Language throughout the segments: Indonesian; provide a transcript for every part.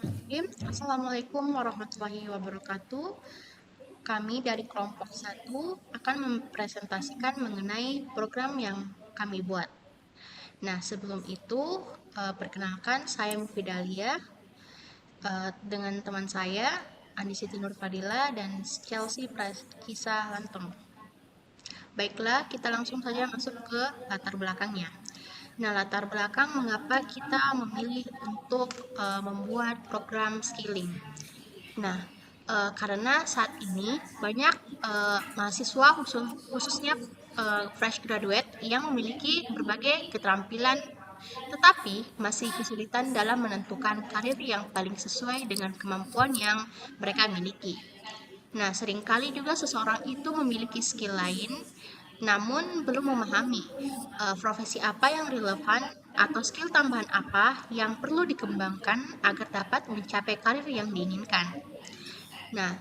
Bismillahirrahmanirrahim. Assalamualaikum warahmatullahi wabarakatuh. Kami dari kelompok satu akan mempresentasikan mengenai program yang kami buat. Nah, sebelum itu, perkenalkan saya Mufidalia dengan teman saya Andi Siti Nurfadila dan Chelsea Praskisa Lanteng. Baiklah, kita langsung saja masuk ke latar belakangnya. Nah, latar belakang mengapa kita memilih untuk membuat program skilling. Nah, karena saat ini banyak mahasiswa khususnya fresh graduate yang memiliki berbagai keterampilan tetapi masih kesulitan dalam menentukan karir yang paling sesuai dengan kemampuan yang mereka miliki. Nah, seringkali juga seseorang itu memiliki skill lain namun belum memahami profesi apa yang relevan atau skill tambahan apa yang perlu dikembangkan agar dapat mencapai karir yang diinginkan. Nah,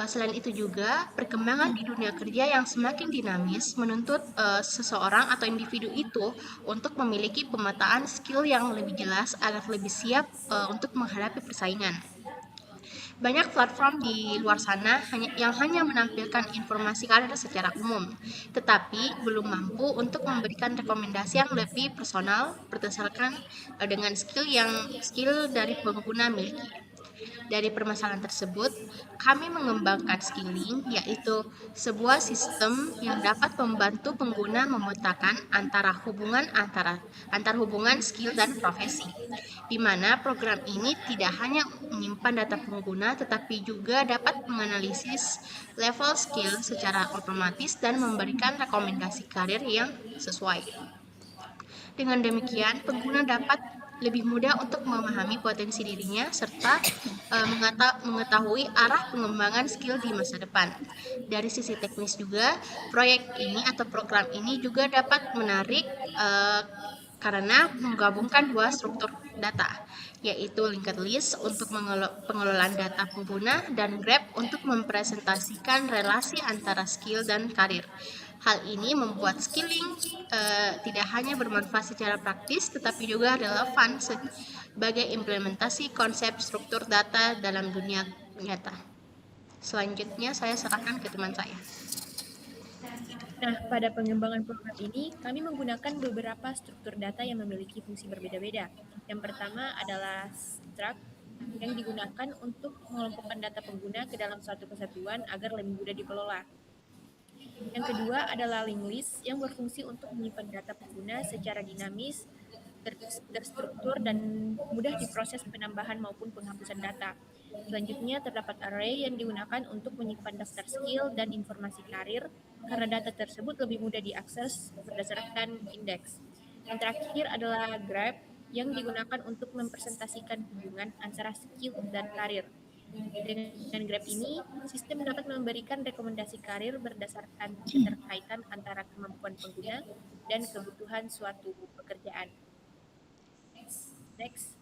selain itu juga perkembangan di dunia kerja yang semakin dinamis menuntut seseorang atau individu itu untuk memiliki pemetaan skill yang lebih jelas agar lebih siap untuk menghadapi persaingan. Banyak platform di luar sana yang hanya menampilkan informasi karir secara umum, tetapi belum mampu untuk memberikan rekomendasi yang lebih personal berdasarkan dengan skill dari pengguna miliki. Dari permasalahan tersebut, kami mengembangkan skilling, yaitu sebuah sistem yang dapat membantu pengguna memetakan antar hubungan skill dan profesi, di mana program ini tidak hanya menyimpan data pengguna, tetapi juga dapat menganalisis level skill secara otomatis dan memberikan rekomendasi karir yang sesuai. Dengan demikian, pengguna dapat lebih mudah untuk memahami potensi dirinya serta mengetahui arah pengembangan skill di masa depan. Dari sisi teknis juga, proyek ini atau program ini juga dapat menarik karena menggabungkan dua struktur data, yaitu linked list untuk pengelolaan data pengguna dan Grab untuk mempresentasikan relasi antara skill dan karir. Hal ini membuat skilling tidak hanya bermanfaat secara praktis, tetapi juga relevan sebagai implementasi konsep struktur data dalam dunia nyata. Selanjutnya, saya serahkan ke teman saya. Nah, pada pengembangan program ini, kami menggunakan beberapa struktur data yang memiliki fungsi berbeda-beda. Yang pertama adalah struct, yang digunakan untuk mengelompokkan data pengguna ke dalam suatu kesatuan agar lebih mudah dikelola. Yang kedua adalah linked list, yang berfungsi untuk menyimpan data pengguna secara dinamis, terstruktur, dan mudah diproses penambahan maupun penghapusan data. Selanjutnya, terdapat array yang digunakan untuk menyimpan daftar skill dan informasi karir, karena data tersebut lebih mudah diakses berdasarkan indeks. Yang terakhir adalah graph, yang digunakan untuk mempresentasikan hubungan antara skill dan karir. Dengan graph ini, sistem dapat memberikan rekomendasi karir berdasarkan keterkaitan antara kemampuan pengguna dan kebutuhan suatu pekerjaan. Next.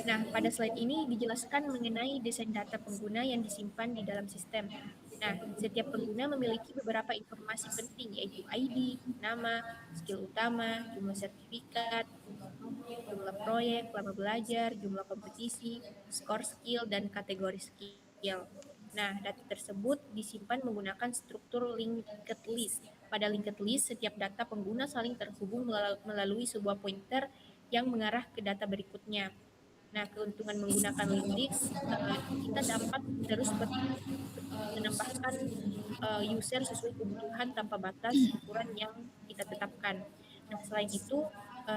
Nah, pada slide ini dijelaskan mengenai desain data pengguna yang disimpan di dalam sistem. Nah, setiap pengguna memiliki beberapa informasi penting, yaitu ID, nama, skill utama, jumlah sertifikat, jumlah proyek, lama belajar, jumlah kompetisi, skor skill, dan kategori skill. Nah, data tersebut disimpan menggunakan struktur linked list. Pada linked list, setiap data pengguna saling terhubung melalui sebuah pointer yang mengarah ke data berikutnya. Nah, keuntungan menggunakan linked list, kita dapat terus menambahkan user sesuai kebutuhan tanpa batas ukuran yang kita tetapkan. Nah, selain itu,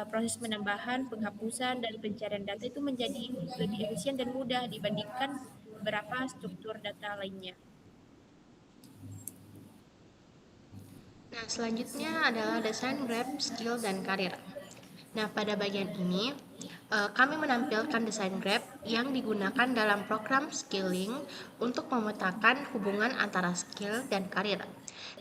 proses penambahan, penghapusan, dan pencarian data itu menjadi lebih efisien dan mudah dibandingkan beberapa struktur data lainnya. Nah, selanjutnya adalah desain grab, skill, dan karir. Nah, pada bagian ini, kami menampilkan desain grab yang digunakan dalam program skilling untuk memetakan hubungan antara skill dan karir.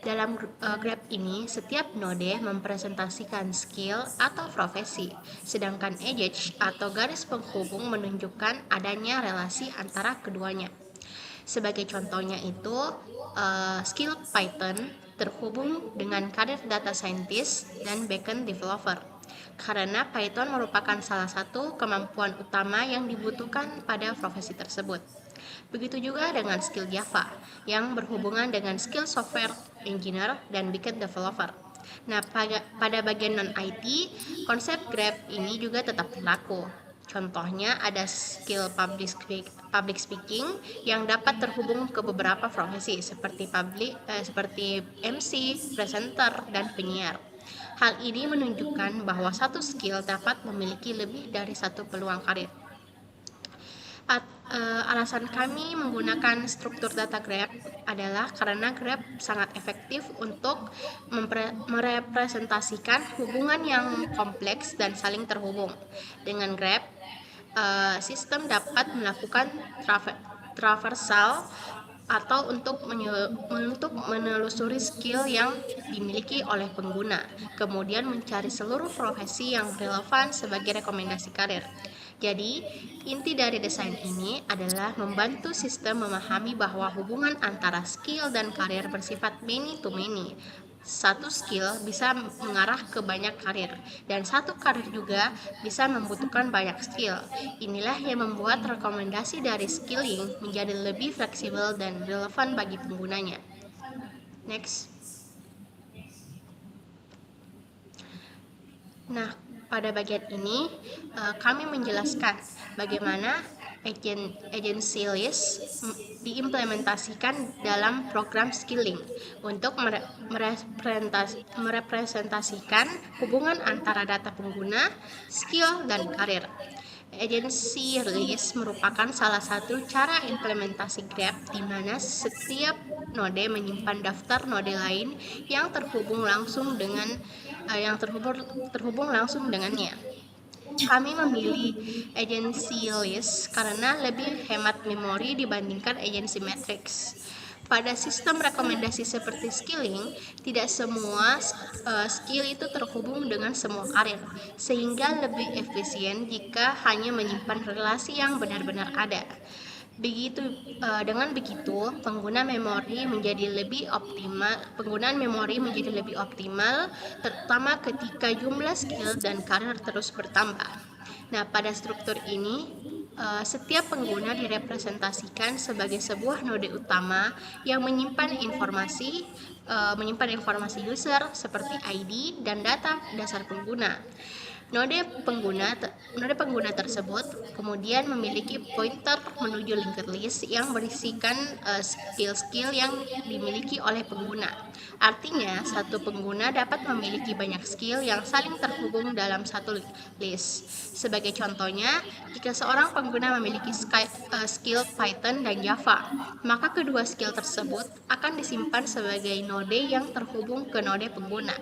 Dalam grab ini, setiap node mempresentasikan skill atau profesi, sedangkan edge atau garis penghubung menunjukkan adanya relasi antara keduanya. Sebagai contohnya itu, skill Python terhubung dengan karir data scientist dan backend developer. karena Python merupakan salah satu kemampuan utama yang dibutuhkan pada profesi tersebut. Begitu juga dengan skill Java yang berhubungan dengan skill software engineer dan backend developer. Nah, pada bagian non-IT, konsep Grab ini juga tetap berlaku. Contohnya ada skill public speaking yang dapat terhubung ke beberapa profesi seperti MC, presenter, dan penyiar. Hal ini menunjukkan bahwa satu skill dapat memiliki lebih dari satu peluang karir. Alasan kami menggunakan struktur data Grab adalah karena Grab sangat efektif untuk merepresentasikan hubungan yang kompleks dan saling terhubung. Dengan Grab, sistem dapat melakukan traversal atau untuk menelusuri skill yang dimiliki oleh pengguna, kemudian mencari seluruh profesi yang relevan sebagai rekomendasi karir. Jadi, inti dari desain ini adalah membantu sistem memahami bahwa hubungan antara skill dan karir bersifat many to many. Satu skill bisa mengarah ke banyak karir, dan satu karir juga bisa membutuhkan banyak skill. Inilah yang membuat rekomendasi dari skilling menjadi lebih fleksibel dan relevan bagi penggunanya. Next. Nah, pada bagian ini kami menjelaskan bagaimana agency list diimplementasikan dalam program skilling untuk merepresentasikan hubungan antara data pengguna, skill, dan karir. Agency list merupakan salah satu cara implementasi Grab di mana setiap node menyimpan daftar node lain yang terhubung langsung dengannya. Kami memilih agency list karena lebih hemat memori dibandingkan agency matrix. Pada sistem rekomendasi seperti skilling, tidak semua skill itu terhubung dengan semua karir, sehingga lebih efisien jika hanya menyimpan relasi yang benar-benar ada. Dengan begitu, penggunaan memori menjadi lebih optimal, terutama ketika jumlah skill dan karir terus bertambah. Nah, pada struktur ini, setiap pengguna direpresentasikan sebagai sebuah node utama yang menyimpan informasi user seperti ID dan data dasar pengguna. Node pengguna tersebut kemudian memiliki pointer menuju linked list yang berisikan skill-skill yang dimiliki oleh pengguna. Artinya, satu pengguna dapat memiliki banyak skill yang saling terhubung dalam satu list. Sebagai contohnya, jika seorang pengguna memiliki skill Python dan Java, maka kedua skill tersebut akan disimpan sebagai node yang terhubung ke node pengguna.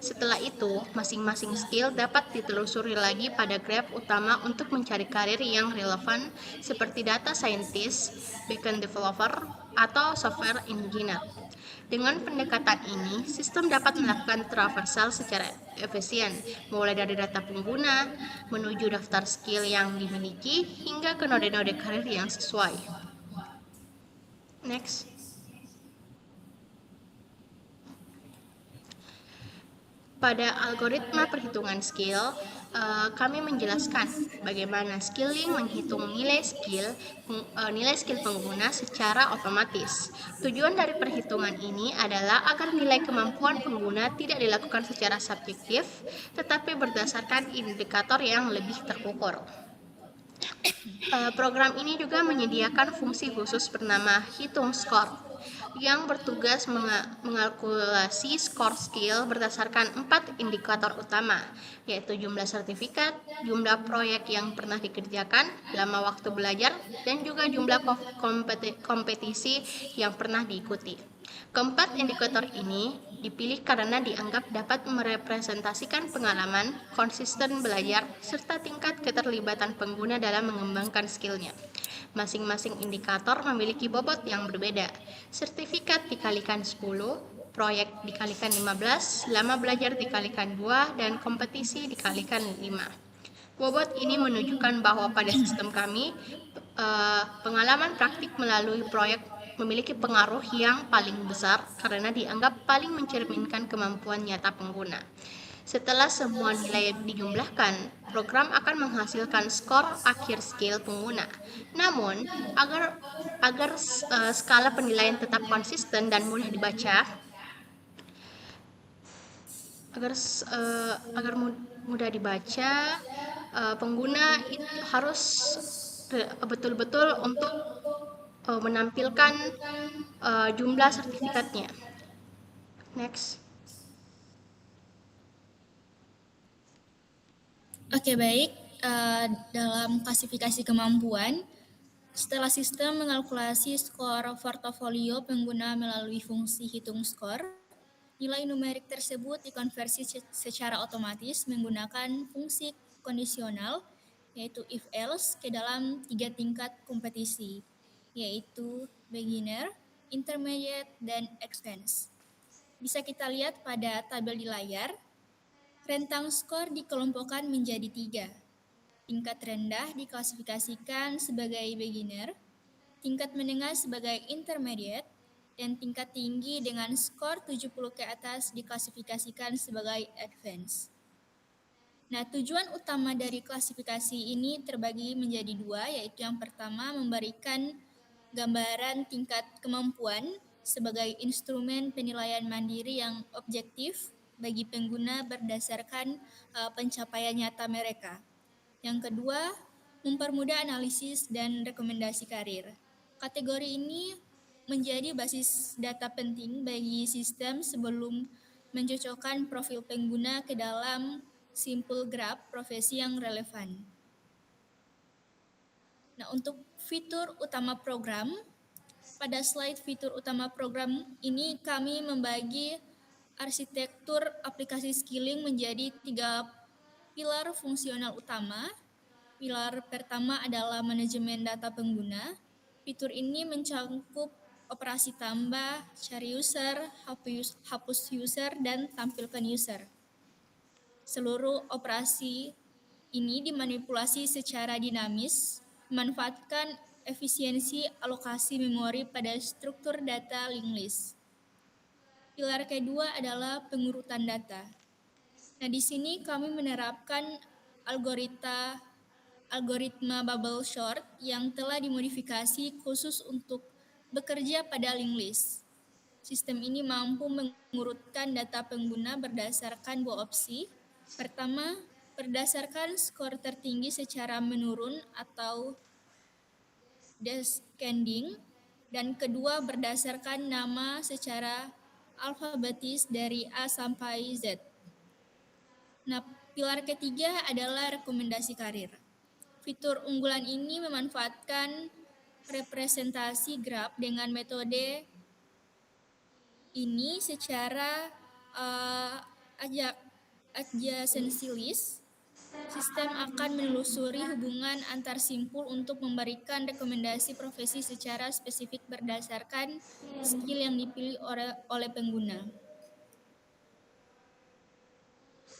Setelah itu, masing-masing skill dapat ditelusuri lagi pada graph utama untuk mencari karir yang relevan seperti data scientist, backend developer, atau software engineer. Dengan pendekatan ini, sistem dapat melakukan traversal secara efisien, mulai dari data pengguna, menuju daftar skill yang dimiliki, hingga ke node-node karir yang sesuai. Next. Pada algoritma perhitungan skill, kami menjelaskan bagaimana skilling menghitung nilai skill pengguna secara otomatis. Tujuan dari perhitungan ini adalah agar nilai kemampuan pengguna tidak dilakukan secara subjektif, tetapi berdasarkan indikator yang lebih terukur. Program ini juga menyediakan fungsi khusus bernama hitung skor yang bertugas mengalkulasi skor skill berdasarkan 4 indikator utama, yaitu jumlah sertifikat, jumlah proyek yang pernah dikerjakan, lama waktu belajar, dan juga jumlah kompetisi yang pernah diikuti. Keempat indikator ini dipilih karena dianggap dapat merepresentasikan pengalaman, konsisten belajar, serta tingkat keterlibatan pengguna dalam mengembangkan skillnya. Masing-masing indikator memiliki bobot yang berbeda. Sertifikat dikalikan 10, proyek dikalikan 15, lama belajar dikalikan 2, dan kompetisi dikalikan 5. Bobot ini menunjukkan bahwa pada sistem kami, pengalaman praktik melalui proyek memiliki pengaruh yang paling besar karena dianggap paling mencerminkan kemampuan nyata pengguna. Setelah semua nilai dijumlahkan, program akan menghasilkan skor akhir skill pengguna. Namun, agar skala penilaian tetap konsisten dan mudah dibaca, agar mudah dibaca, pengguna harus betul-betul untuk menampilkan jumlah sertifikatnya. Next. Oke, baik. Dalam klasifikasi kemampuan, setelah sistem mengalkulasi skor portofolio pengguna melalui fungsi hitung skor, nilai numerik tersebut dikonversi secara otomatis menggunakan fungsi kondisional, yaitu if-else, ke dalam 3 tingkat kompetisi, yaitu beginner, intermediate, dan advanced. Bisa kita lihat pada tabel di layar, rentang skor dikelompokkan menjadi 3. Tingkat rendah diklasifikasikan sebagai beginner, tingkat menengah sebagai intermediate, dan tingkat tinggi dengan skor 70 ke atas diklasifikasikan sebagai advance. Nah, tujuan utama dari klasifikasi ini terbagi menjadi 2, yaitu yang pertama memberikan gambaran tingkat kemampuan sebagai instrumen penilaian mandiri yang objektif bagi pengguna berdasarkan pencapaian nyata mereka. Yang kedua, mempermudah analisis dan rekomendasi karir. Kategori ini menjadi basis data penting bagi sistem sebelum mencocokkan profil pengguna ke dalam simple graph profesi yang relevan. Nah, untuk fitur utama program, pada slide fitur utama program ini kami membagi arsitektur aplikasi skilling menjadi 3 pilar fungsional utama. Pilar pertama adalah manajemen data pengguna. Fitur ini mencakup operasi tambah, cari user, hapus user, dan tampilkan user. Seluruh operasi ini dimanipulasi secara dinamis, memanfaatkan efisiensi alokasi memori pada struktur data linked list. Pilar kedua adalah pengurutan data. Nah, di sini kami menerapkan algoritma bubble sort yang telah dimodifikasi khusus untuk bekerja pada linked list. Sistem ini mampu mengurutkan data pengguna berdasarkan 2 opsi. Pertama, berdasarkan skor tertinggi secara menurun atau descending, dan kedua berdasarkan nama secara alfabetis dari A sampai Z. Nah, pilar ketiga adalah rekomendasi karir. Fitur unggulan ini memanfaatkan representasi graf dengan metode ini secara adjacency list. Sistem akan menelusuri hubungan antar simpul untuk memberikan rekomendasi profesi secara spesifik berdasarkan skill yang dipilih oleh pengguna.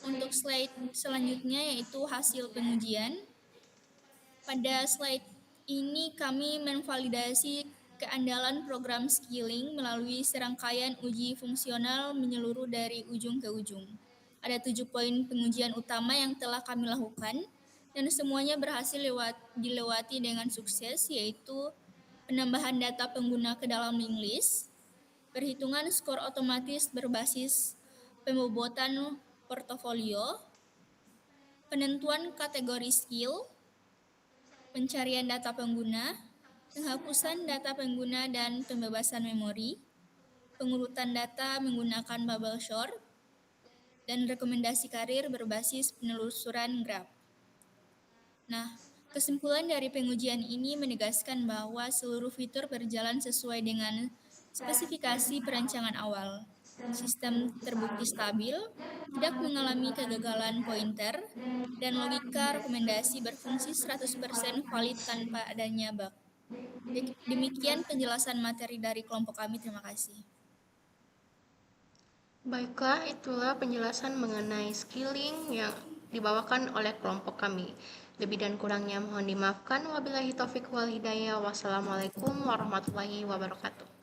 Untuk slide selanjutnya yaitu hasil pengujian. Pada slide ini kami memvalidasi keandalan program skilling melalui serangkaian uji fungsional menyeluruh dari ujung ke ujung. Ada 7 poin pengujian utama yang telah kami lakukan dan semuanya berhasil dilewati dengan sukses, yaitu penambahan data pengguna ke dalam linked list, perhitungan skor otomatis berbasis pembobotan portofolio, penentuan kategori skill, pencarian data pengguna, penghapusan data pengguna dan pembebasan memori, pengurutan data menggunakan bubble sort, dan rekomendasi karir berbasis penelusuran graf. Nah, kesimpulan dari pengujian ini menegaskan bahwa seluruh fitur berjalan sesuai dengan spesifikasi perancangan awal. Sistem terbukti stabil, tidak mengalami kegagalan pointer, dan logika rekomendasi berfungsi 100% valid tanpa adanya bug. Demikian penjelasan materi dari kelompok kami. Terima kasih. Baiklah, itulah penjelasan mengenai skilling yang dibawakan oleh kelompok kami. Lebih dan kurangnya mohon dimaafkan. Wabillahi taufiq wal hidayah. Wassalamualaikum warahmatullahi wabarakatuh.